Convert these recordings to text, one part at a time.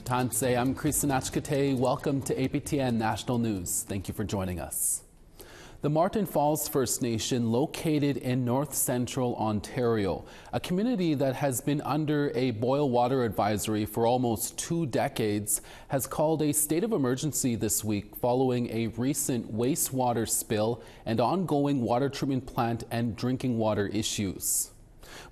Tanse, I'm Krisanachkate. Welcome to APTN National News. Thank you for joining us. The Marten Falls First Nation, located in north central Ontario, a community that has been under a boil water advisory for almost 2 decades, has called a state of emergency this week following a recent wastewater spill and ongoing water treatment plant and drinking water issues.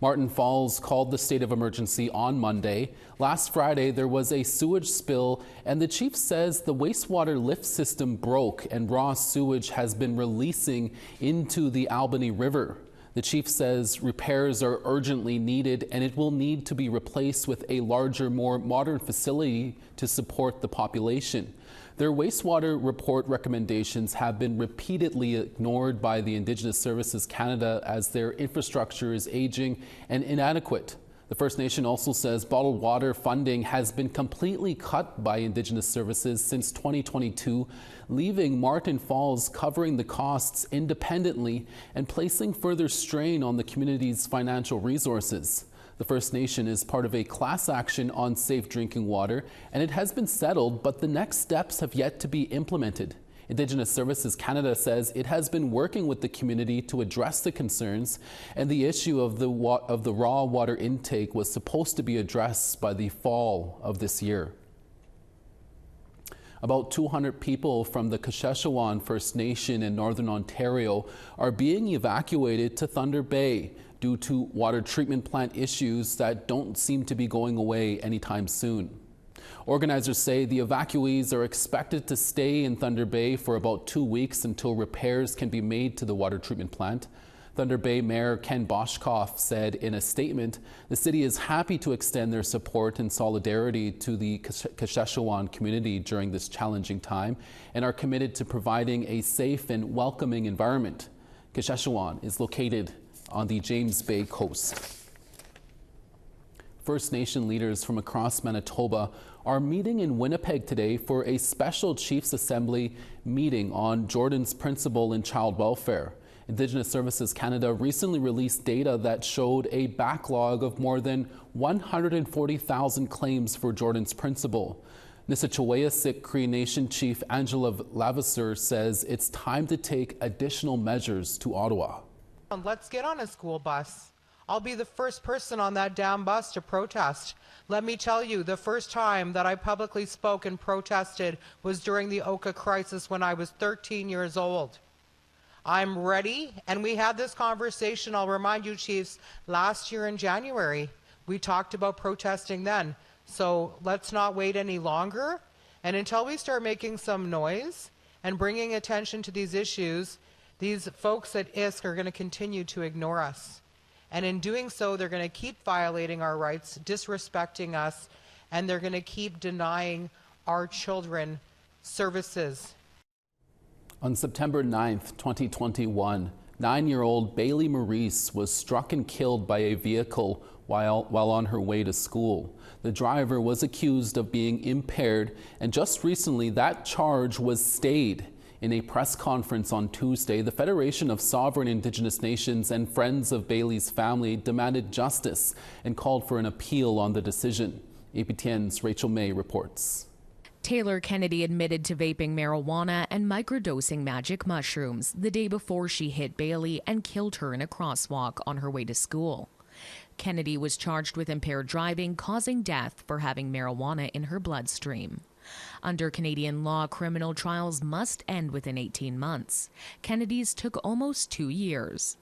Marten Falls called the state of emergency on Monday. Last Friday, there was a sewage spill, and the chief says the wastewater lift system broke and raw sewage has been releasing into the Albany River. The chief says repairs are urgently needed, and it will need to be replaced with a larger, more modern facility to support the population. Their wastewater report recommendations have been repeatedly ignored by the Indigenous Services Canada as their infrastructure is aging and inadequate. The First Nation also says bottled water funding has been completely cut by Indigenous Services since 2022, leaving Marten Falls covering the costs independently and placing further strain on the community's financial resources. The First Nation is part of a class action on safe drinking water, and it has been settled, but the next steps have yet to be implemented. Indigenous Services Canada says it has been working with the community to address the concerns, and the issue of the raw water intake was supposed to be addressed by the fall of this year. About 200 people from the Kashaan First Nation in Northern Ontario are being evacuated to Thunder Bay due to water treatment plant issues that don't seem to be going away anytime soon. Organizers say the evacuees are expected to stay in Thunder Bay for about 2 weeks until repairs can be made to the water treatment plant. Thunder Bay Mayor Ken Boshkoff said in a statement, the city is happy to extend their support and solidarity to the Kashaan community during this challenging time and are committed to providing a safe and welcoming environment. Kashaan is located on the James Bay coast. First Nation leaders from across Manitoba are meeting in Winnipeg today for a special Chiefs Assembly meeting on Jordan's principle in child welfare. Indigenous Services Canada recently released data that showed a backlog of more than 140,000 claims for Jordan's principle. Nisitchewayasik Cree Nation Chief Angela Lavasser says it's time to take additional measures to Ottawa. Let's get on a school bus. I'll be the first person on that damn bus to protest. Let me tell you, the first time that I publicly spoke and protested was during the Oka crisis when I was 13 years old. I'm ready, and we had this conversation, I'll remind you, Chiefs, last year in January. We talked about protesting then. So let's not wait any longer. And until we start making some noise and bringing attention to these issues, these folks at ISK are going to continue to ignore us. And in doing so, they're going to keep violating our rights, disrespecting us, and they're going to keep denying our children services. On September 9th, 2021, 9-year-old Bailey Maurice was struck and killed by a vehicle while on her way to school. The driver was accused of being impaired, and just recently that charge was stayed. In a press conference on Tuesday, the Federation of Sovereign Indigenous Nations and Friends of Bailey's family demanded justice and called for an appeal on the decision. APTN's Rachel May reports. Taylor Kennedy admitted to vaping marijuana and microdosing magic mushrooms the day before she hit Bailey and killed her in a crosswalk on her way to school. Kennedy was charged with impaired driving, causing death for having marijuana in her bloodstream. Under Canadian law, criminal trials must end within 18 months. Kennedy's took almost 2 years.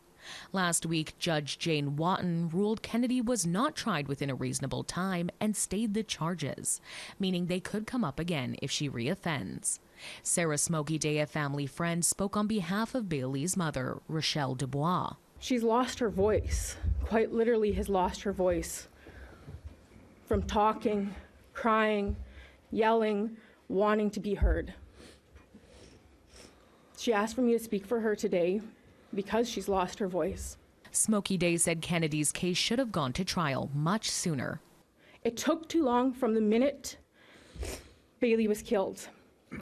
Last week, Judge Jane Watton ruled Kennedy was not tried within a reasonable time and stayed the charges, meaning they could come up again if she reoffends. Sarah Smokey Day, a family friend, spoke on behalf of Bailey's mother, Rochelle Dubois. She's lost her voice, quite literally has lost her voice. From talking, crying, yelling, wanting to be heard. She asked for me to speak for her today because she's lost her voice. Smokey Day said Kennedy's case should have gone to trial much sooner. It took too long from the minute Bailey was killed.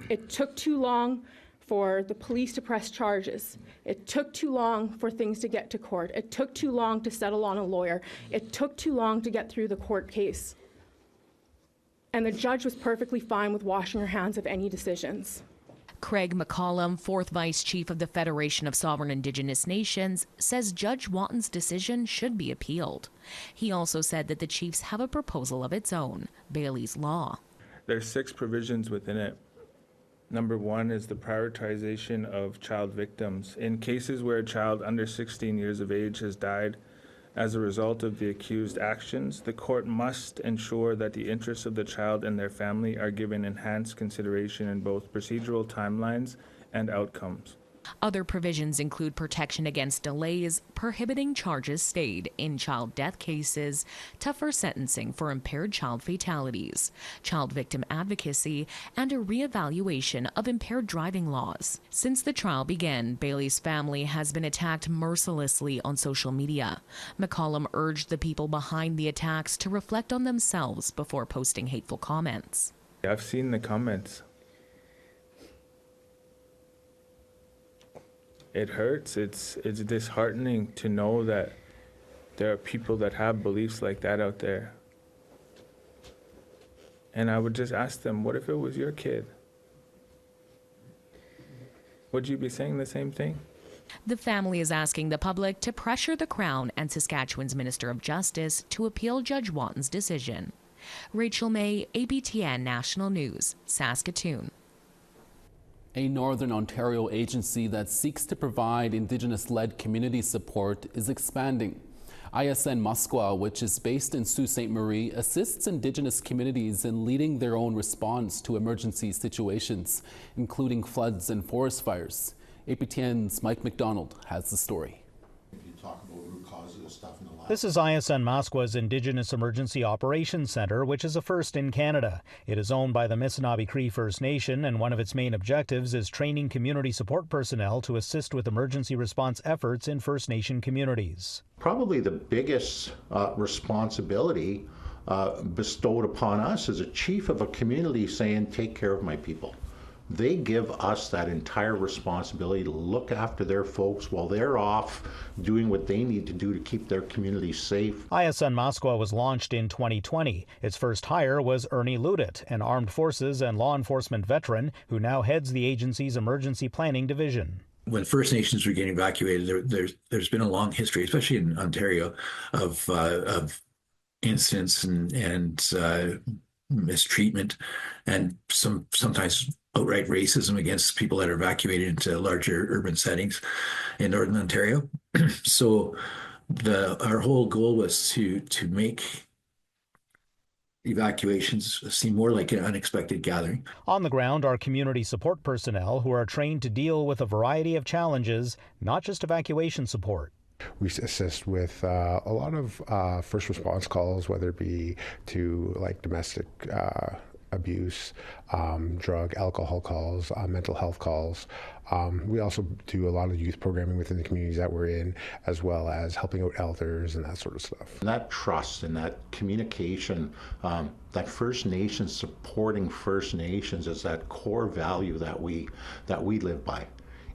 It took too long for the police to press charges. It took too long for things to get to court. It took too long to settle on a lawyer. It took too long to get through the court case. and the judge was perfectly fine with washing her hands of any decisions. Craig McCollum, 4th Vice Chief of the Federation of Sovereign Indigenous Nations, says Judge Watton's decision should be appealed. He also said that the chiefs have a proposal of its own, Bailey's Law. There's 6 provisions within it. Number 1 is the prioritization of child victims. In cases where a child under 16 years of age has died as a result of the accused actions, the court must ensure that the interests of the child and their family are given enhanced consideration in both procedural timelines and outcomes. Other provisions include protection against delays, prohibiting charges stayed in child death cases, tougher sentencing for impaired child fatalities, child victim advocacy, and a reevaluation of impaired driving laws. Since the trial began, Bailey's family has been attacked mercilessly on social media. McCollum urged the people behind the attacks to reflect on themselves before posting hateful comments. I've seen the comments. It hurts. It's disheartening to know that there are people that have beliefs like that out there. And I would just ask them, what if it was your kid? Would you be saying the same thing? The family is asking the public to pressure the Crown and Saskatchewan's Minister of Justice to appeal Judge Watton's decision. Rachel May, APTN National News, Saskatoon. A Northern Ontario agency that seeks to provide Indigenous-led community support is expanding. ISN Musqueam, which is based in Sault Ste. Marie, assists Indigenous communities in leading their own response to emergency situations, including floods and forest fires. APTN's Mike McDonald has the story. This is ISN Musqueam's Indigenous Emergency Operations Centre, which is a first in Canada. It is owned by the Missinaibi Cree First Nation, and one of its main objectives is training community support personnel to assist with emergency response efforts in First Nation communities. Probably the biggest responsibility bestowed upon us as a chief of a community saying, take care of my people. They give us that entire responsibility to look after their folks while they're off doing what they need to do to keep their community safe. ISN Musqueam was launched in 2020. Its first hire was Ernie Ludit, an armed forces and law enforcement veteran who now heads the agency's emergency planning division. When First Nations were getting evacuated, there's been a long history, especially in Ontario, of incidents and mistreatment and sometimes outright racism against people that are evacuated into larger urban settings in Northern Ontario. So our whole goal was to make evacuations seem more like an unexpected gathering. On the ground are community support personnel who are trained to deal with a variety of challenges, not just evacuation support. We assist with a lot of first response calls, whether it be to like domestic abuse, drug, alcohol calls, mental health calls. We also do a lot of youth programming within the communities that we're in, as well as helping out elders and that sort of stuff. And that trust and that communication, that First Nations supporting First Nations is that core value that we live by.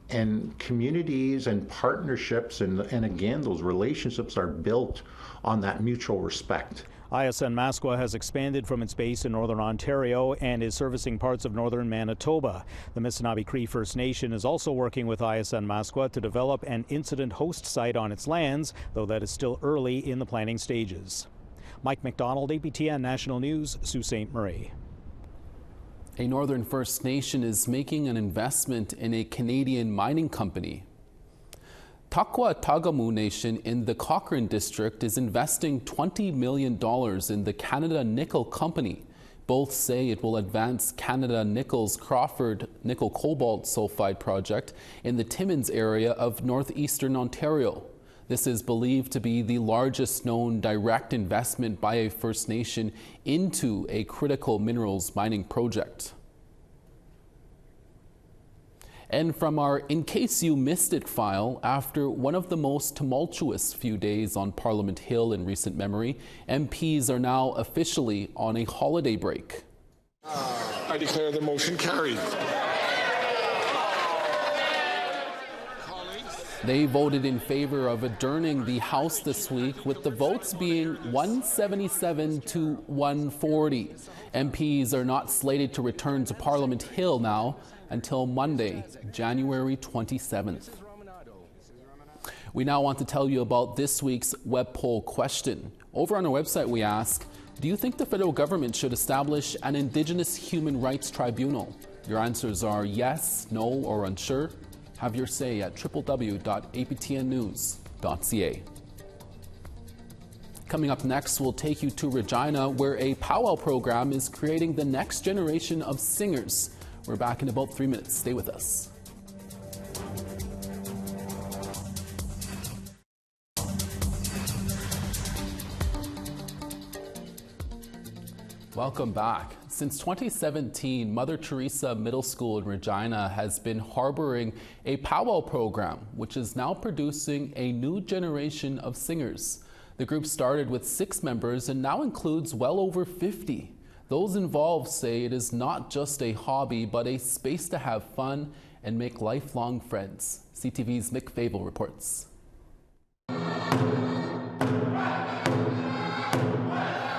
And communities and partnerships and again, those relationships are built on that mutual respect. ISN Musqueam has expanded from its base in Northern Ontario and is servicing parts of Northern Manitoba. The Missinaibi Cree First Nation is also working with ISN Musqueam to develop an incident host site on its lands, though that is still early in the planning stages. Mike McDonald, APTN National News, Sault Ste. Marie. A Northern First Nation is making an investment in a Canadian mining company. Tagu Nation in the Cochrane District is investing $20 million in the Canada Nickel Company. Both say it will advance Canada Nickel's Crawford Nickel Cobalt Sulfide project in the Timmins area of northeastern Ontario. This is believed to be the largest known direct investment by a First Nation into a critical minerals mining project. And from our In Case You Missed It file, after one of the most tumultuous few days on Parliament Hill in recent memory, MPs are now officially on a holiday break. I declare the motion carried. They voted in favor of adjourning the House this week, with the votes being 177 to 140. MPs are not slated to return to Parliament Hill now until Monday, January 27th. We now want to tell you about this week's web poll question. Over on our website, we ask, do you think the federal government should establish an Indigenous human rights tribunal? Your answers are yes, no, or unsure. Have your say at www.aptnnews.ca. Coming up next, we'll take you to Regina, where a powwow program is creating the next generation of singers. We're back in about 3 minutes. Stay with us. Welcome back. Since 2017, Mother Teresa Middle School in Regina has been harboring a powwow program, which is now producing a new generation of singers. The group started with 6 members and now includes well over 50. Those involved say it is not just a hobby, but a space to have fun and make lifelong friends. CTV's Mick Fable reports.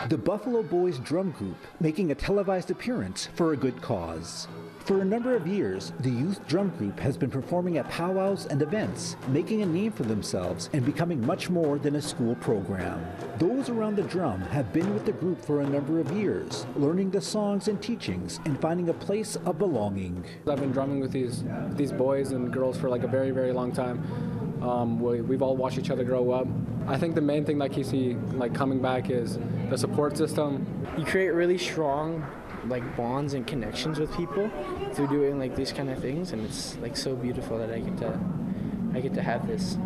The Buffalo Boys Drum Group making a televised appearance for a good cause. For a number of years, the youth drum group has been performing at powwows and events, making a name for themselves and becoming much more than a school program. Those around the drum have been with the group for a number of years, learning the songs and teachings and finding a place of belonging. I've been drumming with these boys and girls for like a very, very long time. We've all watched each other grow up. I think the main thing that keeps me coming back is the support system. You create really strong bonds and connections with people through doing these kind of things, and it's so beautiful that I get to have this.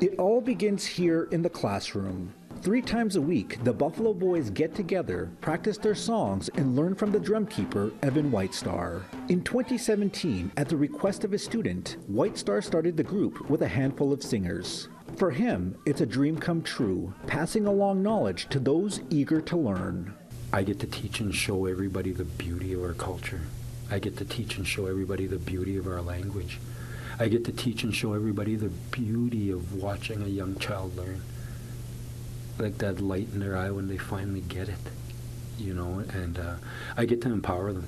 It all begins here in the classroom. 3 times a week, the Buffalo Boys get together, practice their songs, and learn from the drumkeeper, Evan Whitestar. In 2017, at the request of a student, Whitestar started the group with a handful of singers. For him, it's a dream come true, passing along knowledge to those eager to learn. I get to teach and show everybody the beauty of our culture. I get to teach and show everybody the beauty of our language. I get to teach and show everybody the beauty of watching a young child learn. Like that light in their eye when they finally get it, and I get to empower them.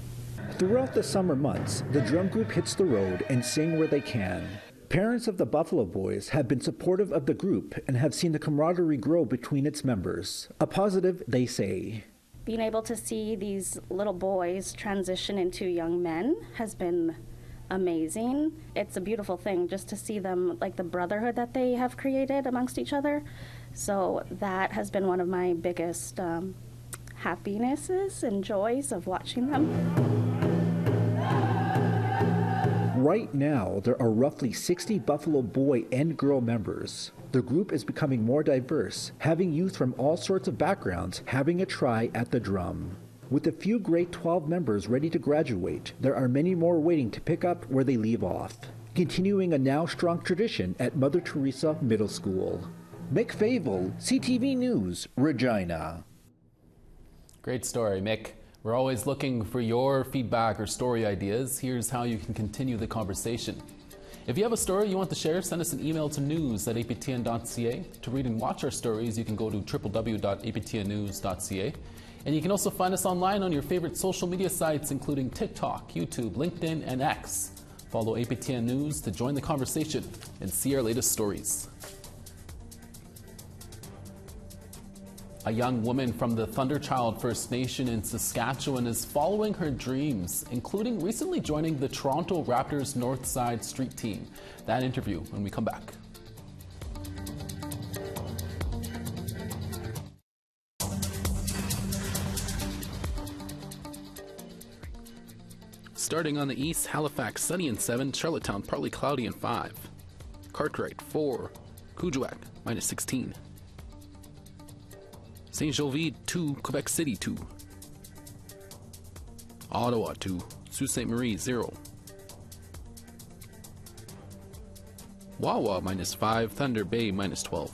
Throughout the summer months, the drum group hits the road and sing where they can. Parents of the Buffalo Boys have been supportive of the group and have seen the camaraderie grow between its members. A positive, they say. Being able to see these little boys transition into young men has been amazing. It's a beautiful thing just to see them, the brotherhood that they have created amongst each other. So that has been one of my biggest happinesses and joys of watching them. Right now, there are roughly 60 Buffalo boy and girl members. The group is becoming more diverse, having youth from all sorts of backgrounds having a try at the drum. With a few grade 12 members ready to graduate, there are many more waiting to pick up where they leave off, continuing a now strong tradition at Mother Teresa Middle School. Mick Fable, CTV News, Regina. Great story, Mick. We're always looking for your feedback or story ideas. Here's how you can continue the conversation. If you have a story you want to share, send us an email to news@aptn.ca. To read and watch our stories, you can go to www.aptnnews.ca. And you can also find us online on your favorite social media sites, including TikTok, YouTube, LinkedIn, and X. Follow APTN News to join the conversation and see our latest stories. A young woman from the Thunderchild First Nation in Saskatchewan is following her dreams, including recently joining the Toronto Raptors Northside Street team. That interview when we come back. Starting on the east, Halifax sunny and 7, Charlottetown partly cloudy and 5, Cartwright 4, Kuujjuaq -16. St. Jovite 2, Quebec City 2. Ottawa 2, Sault Ste. Marie 0. Wawa -5, Thunder Bay -12.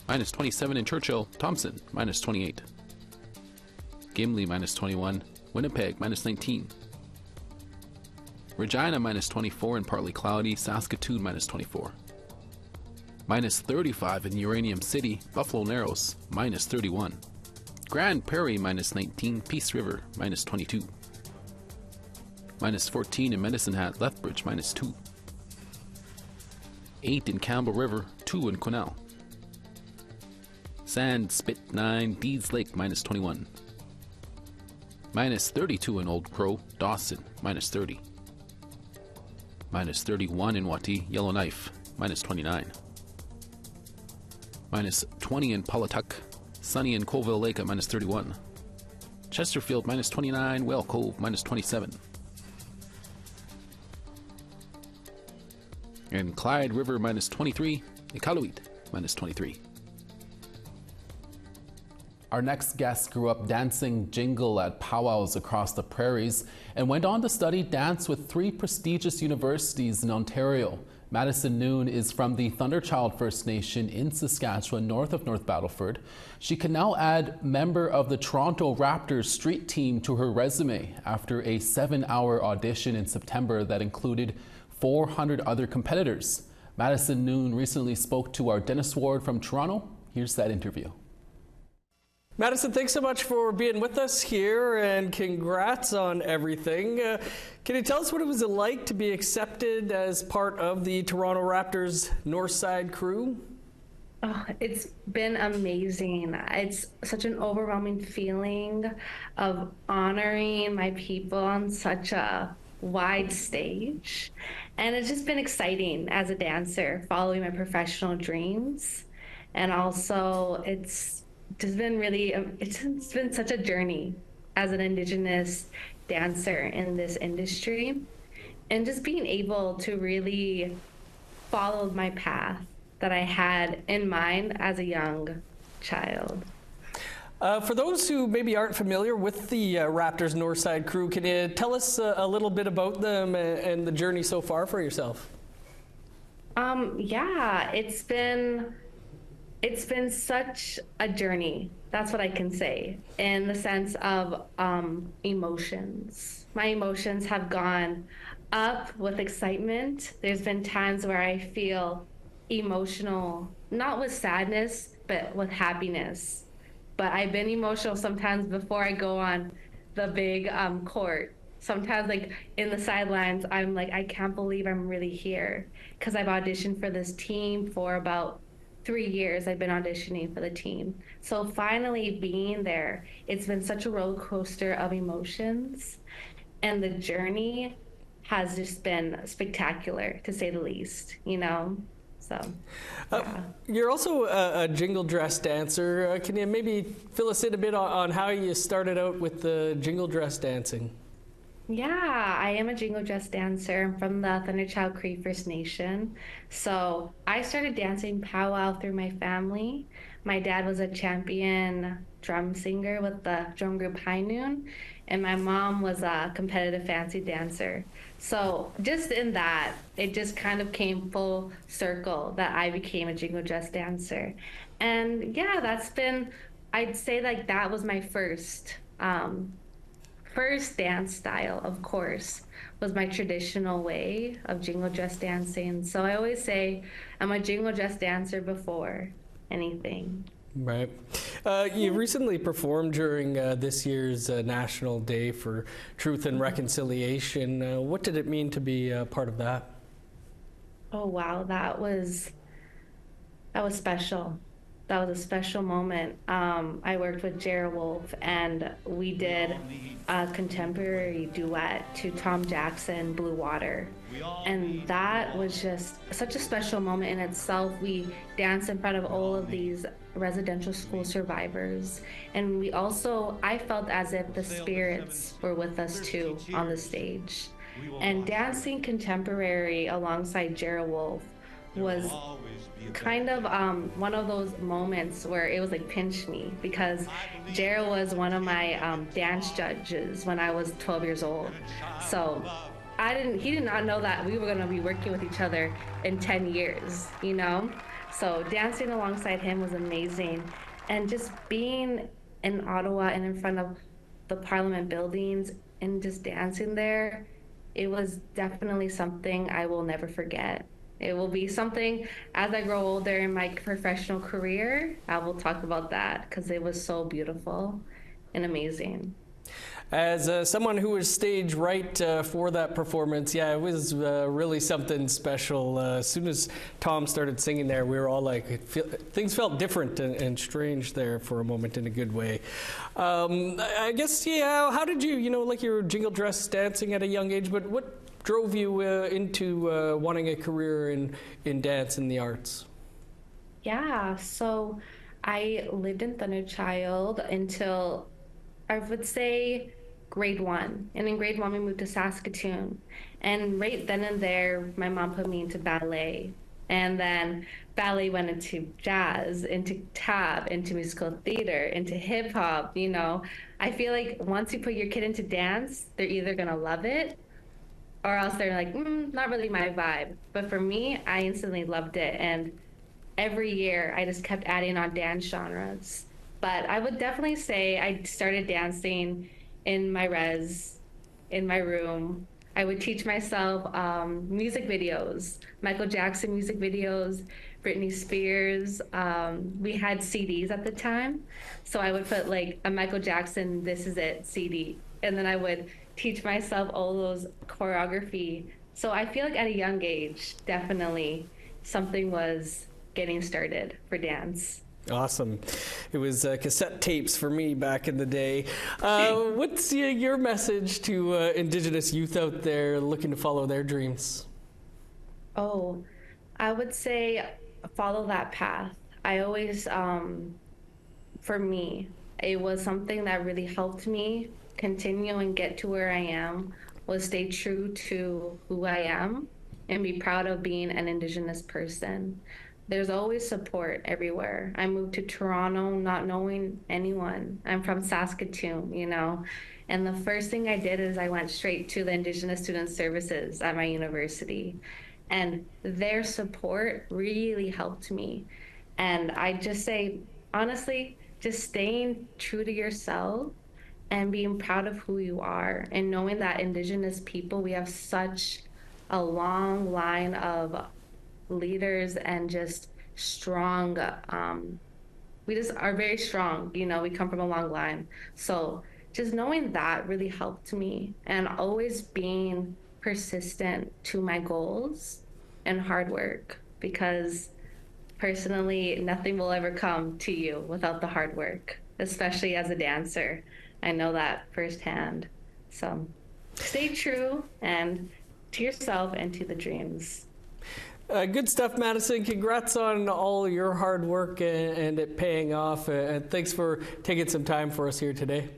-27 in Churchill, Thompson -28. Gimli -21, Winnipeg -19. Regina -24 and partly cloudy. Saskatoon -24. -35 in Uranium City. Buffalo Narrows -31. Grand Prairie -19. Peace River -22. -14 in Medicine Hat. Lethbridge -2. 8 in Campbell River. 2 in Quesnel. Sand Spit 9. Deeds Lake -21. -32 in Old Crow. Dawson -30. -31 in Wati. Yellowknife -29. -20 in Pawatuck. Sunny in Colville Lake at -31. Chesterfield -29. Whale Cove -27. And Clyde River -23. Iqaluit -23. Our next guest grew up dancing jingle at powwows across the prairies and went on to study dance with 3 prestigious universities in Ontario. Madison Noon is from the Thunderchild First Nation in Saskatchewan, north of North Battleford. She can now add member of the Toronto Raptors street team to her resume after a 7-hour audition in September that included 400 other competitors. Madison Noon recently spoke to our Dennis Ward from Toronto. Here's that interview. Madison, thanks so much for being with us here, and congrats on everything. Can you tell us what it was like to be accepted as part of the Toronto Raptors Northside crew? Oh, it's been amazing. It's such an overwhelming feeling of honoring my people on such a wide stage. And it's just been exciting as a dancer, following my professional dreams. And also it's been such a journey as an Indigenous dancer in this industry, and just being able to really follow my path that I had in mind as a young child. For those who maybe aren't familiar with the Raptors Northside crew, can you tell us a little bit about them and the journey so far for yourself? Yeah, it's been such a journey. That's what I can say, in the sense of emotions. My emotions have gone up with excitement. There's been times where I feel emotional, not with sadness, but with happiness. But I've been emotional sometimes before I go on the big court. Sometimes, like in the sidelines, I'm like, I can't believe I'm really here, because I've auditioned for this team for about 3 years. I've been auditioning for the team. So finally being there, it's been such a roller coaster of emotions, and the journey has just been spectacular, to say the least, you know? So, yeah. You're also a jingle dress dancer. Can you maybe fill us in a bit on how you started out with the jingle dress dancing? Yeah, I am a jingle dress dancer. I'm from the Thunderchild Cree First Nation. So I started dancing powwow through my family. My dad was a champion drum singer with the drum group High Noon, and my mom was a competitive fancy dancer. So just in that, it just kind of came full circle that I became a jingle dress dancer. And yeah, I'd say like that was my first dance style, of course, was my traditional way of jingle dress dancing. So I always say I'm a jingle dress dancer before anything. Right. You recently performed during this year's National Day for Truth and Reconciliation. What did it mean to be part of that? Oh, wow. That was special. That was a special moment. I worked with Jerry Wolf, and we did a contemporary duet to Tom Jackson, Blue Water. And that was just such a special moment in itself. We danced in front of all of these residential school survivors. And I felt as if the spirits were with us too on the stage. And dancing contemporary alongside Jerry Wolf was kind of one of those moments where it was like pinch me, because Jared was one of my dance judges when I was 12 years old. So he did not know that we were going to be working with each other in 10 years, you know? So dancing alongside him was amazing. And just being in Ottawa and in front of the Parliament buildings and just dancing there, it was definitely something I will never forget. It will be something as I grow older in my professional career, I will talk about that because it was so beautiful and amazing. As someone who was stage right for that performance, yeah, it was really something special. As soon as Tom started singing there, we were all like, things felt different and strange there for a moment in a good way. I guess, yeah, how did you like your jingle dress dancing at a young age, but what drove you into wanting a career in dance and the arts? Yeah, so I lived in Thunderchild until I would say grade 1. And in grade 1, we moved to Saskatoon. And right then and there, my mom put me into ballet. And then ballet went into jazz, into tap, into musical theater, into hip hop. I feel like once you put your kid into dance, they're either going to love it or else they're like, not really my vibe. But for me, I instantly loved it. And every year, I just kept adding on dance genres. But I would definitely say I started dancing in my in my room. I would teach myself music videos, Michael Jackson music videos, Britney Spears. We had CDs at the time. So I would put like a Michael Jackson, This Is It CD. And then I would teach myself all those choreography. So I feel like at a young age, definitely something was getting started for dance. Awesome. It was cassette tapes for me back in the day. What's your message to Indigenous youth out there looking to follow their dreams? Oh, I would say follow that path. I always, for me, it was something that really helped me continue and get to where I am, was stay true to who I am and be proud of being an Indigenous person. There's always support everywhere. I moved to Toronto not knowing anyone. I'm from Saskatoon, and the first thing I did is I went straight to the Indigenous Student Services at my university, and their support really helped me. And I just say, honestly, just staying true to yourself and being proud of who you are, and knowing that Indigenous people, we have such a long line of leaders and just strong, we just are very strong, we come from a long line. So just knowing that really helped me, and always being persistent to my goals and hard work, because personally, nothing will ever come to you without the hard work, especially as a dancer. I know that firsthand. So stay true and to yourself and to the dreams. Good stuff, Madison. Congrats on all your hard work and it paying off. And thanks for taking some time for us here today.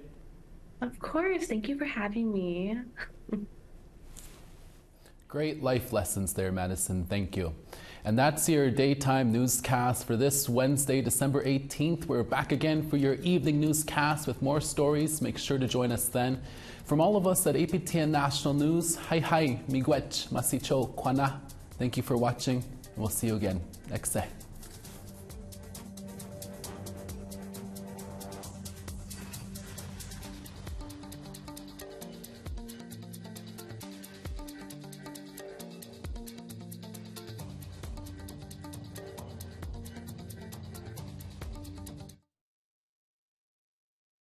Of course. Thank you for having me. Great life lessons there, Madison. Thank you. And that's your daytime newscast for this Wednesday, December 18th. We're back again for your evening newscast with more stories. Make sure to join us then. From all of us at APTN National News, hi, miigwech, masicho, kwana. Thank you for watching, and we'll see you again next day.